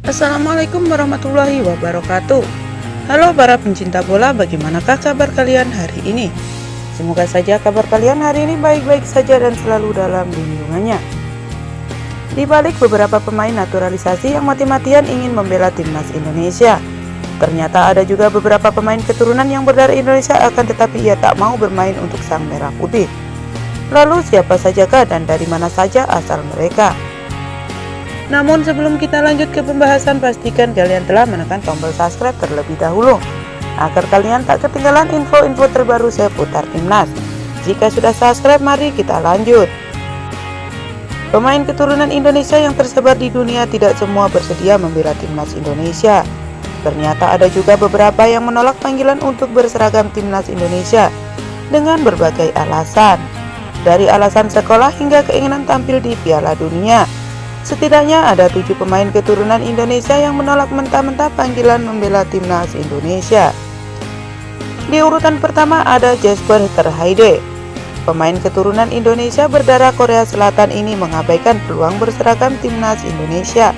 Assalamualaikum warahmatullahi wabarakatuh. Halo para pencinta bola, bagaimanakah kabar kalian hari ini? Semoga saja kabar kalian hari ini baik-baik saja dan selalu dalam lindungannya. Di balik beberapa pemain naturalisasi yang mati-matian ingin membela timnas Indonesia, ternyata ada juga beberapa pemain keturunan yang berdarah Indonesia akan tetapi ia tak mau bermain untuk Sang Merah Putih. Lalu siapa sajakah dan dari mana saja asal mereka? Namun sebelum kita lanjut ke pembahasan, pastikan kalian telah menekan tombol subscribe terlebih dahulu agar kalian tak ketinggalan info-info terbaru seputar timnas. Jika sudah subscribe, mari kita lanjut. Pemain keturunan Indonesia yang tersebar di dunia tidak semua bersedia membela timnas Indonesia. Ternyata ada juga beberapa yang menolak panggilan untuk berseragam timnas Indonesia dengan berbagai alasan. Dari alasan sekolah hingga keinginan tampil di Piala Dunia. Setidaknya ada 7 pemain keturunan Indonesia yang menolak mentah-mentah panggilan membela timnas Indonesia. Di urutan pertama ada Jesper Terheide. Pemain keturunan Indonesia berdarah Korea Selatan ini mengabaikan peluang berseragam timnas Indonesia.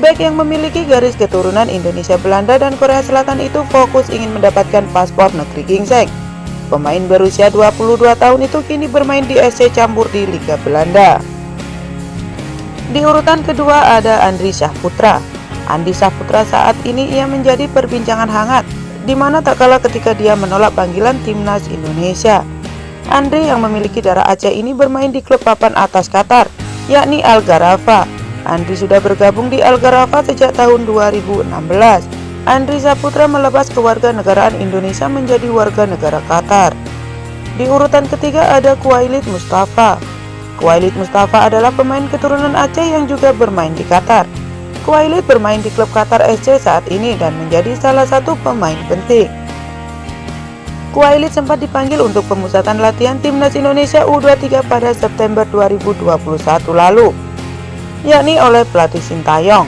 Bek yang memiliki garis keturunan Indonesia, Belanda, dan Korea Selatan itu fokus ingin mendapatkan paspor negeri gingseng. Pemain berusia 22 tahun itu kini bermain di SC Cambuur di Liga Belanda. Di urutan kedua ada Andri Syahputra. Andi Syahputra saat ini ia menjadi perbincangan hangat, di mana tak kalah ketika dia menolak panggilan timnas Indonesia. Andri yang memiliki darah Aceh ini bermain di klub papan atas Qatar, yakni Al Gharafa. Andri sudah bergabung di Al Gharafa sejak tahun 2016. Andri Syahputra melepas kewarganegaraan Indonesia menjadi warga negara Qatar. Di urutan ketiga ada Khuwailid Mustafa. Khuwailid Mustafa adalah pemain keturunan Aceh yang juga bermain di Qatar. Khuwailid bermain di klub Qatar SC saat ini dan menjadi salah satu pemain penting. Khuwailid sempat dipanggil untuk pemusatan latihan timnas Indonesia U23 pada September 2021 lalu, yakni oleh pelatih Sintayong.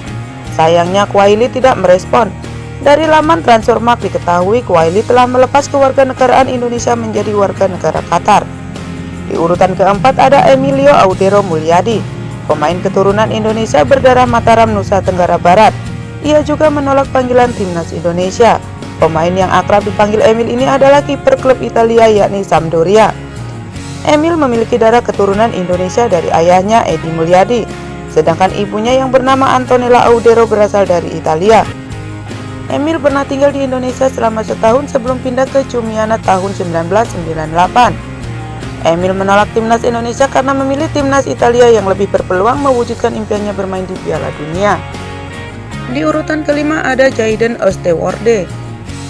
Sayangnya Khuwailid tidak merespon. Dari laman Transfermarkt diketahui Khuwailid telah melepas kewarganegaraan Indonesia menjadi warga negara Qatar. Di urutan keempat ada Emilio Audero Mulyadi, pemain keturunan Indonesia berdarah Mataram, Nusa Tenggara Barat. Ia juga menolak panggilan timnas Indonesia. Pemain yang akrab dipanggil Emil ini adalah kiper klub Italia yakni Sampdoria. Emil memiliki darah keturunan Indonesia dari ayahnya Edi Mulyadi, sedangkan ibunya yang bernama Antonella Audero berasal dari Italia. Emil pernah tinggal di Indonesia selama setahun sebelum pindah ke Cumiana tahun 1998. Emil menolak timnas Indonesia karena memilih timnas Italia yang lebih berpeluang mewujudkan impiannya bermain di Piala Dunia. Di urutan kelima ada Jayden Oosterwolde.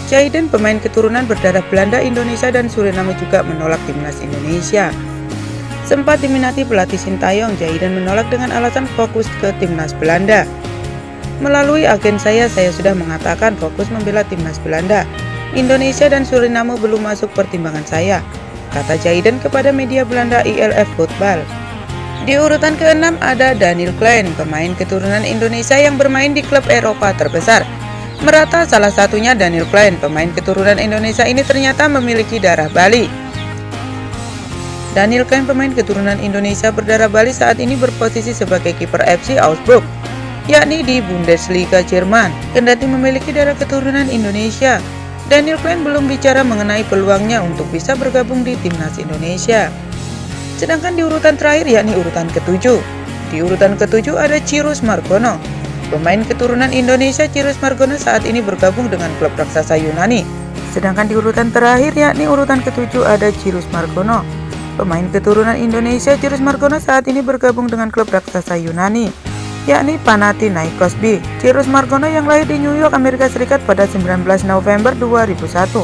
Jayden pemain keturunan berdarah Belanda, Indonesia, dan Suriname juga menolak timnas Indonesia. Sempat diminati pelatih Sintayong, Jayden menolak dengan alasan fokus ke timnas Belanda. Melalui agen saya sudah mengatakan fokus membela timnas Belanda. Indonesia dan Suriname belum masuk pertimbangan saya, kata Jayden kepada media Belanda ILF Football. Di urutan keenam ada Daniel Klein, pemain keturunan Indonesia yang bermain di klub Eropa terbesar. Merata salah satunya Daniel Klein, pemain keturunan Indonesia ini ternyata memiliki darah Bali. Daniel Klein, pemain keturunan Indonesia berdarah Bali, saat ini berposisi sebagai kiper FC Augsburg, yakni di Bundesliga Jerman. Kendati memiliki darah keturunan Indonesia, Daniel Klein belum bicara mengenai peluangnya untuk bisa bergabung di timnas Indonesia. Sedangkan di urutan terakhir yakni urutan ketujuh. Di urutan ketujuh ada Cyrus Margono. Pemain keturunan Indonesia Cyrus Margono saat ini bergabung dengan klub raksasa Yunani. Sedangkan di urutan terakhir yakni urutan ketujuh ada Cyrus Margono. Pemain keturunan Indonesia Cyrus Margono saat ini bergabung dengan klub raksasa Yunani, yakni Panathinaikos B. Cyrus Margono yang lahir di New York, Amerika Serikat pada 19 November 2001,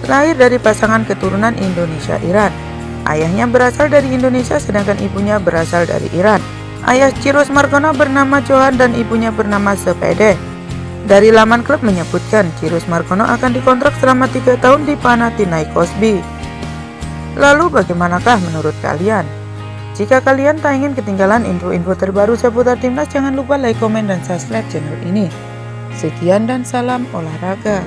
lahir dari pasangan keturunan Indonesia-Iran. Ayahnya berasal dari Indonesia sedangkan ibunya berasal dari Iran. Ayah Cyrus Margono bernama Johan dan ibunya bernama Sepede. Dari laman klub menyebutkan Cyrus Margono akan dikontrak selama 3 tahun di Panathinaikos B. Lalu bagaimanakah menurut kalian? Jika kalian tak ingin ketinggalan info-info terbaru seputar timnas, jangan lupa like, komen, dan subscribe channel ini. Sekian dan salam olahraga.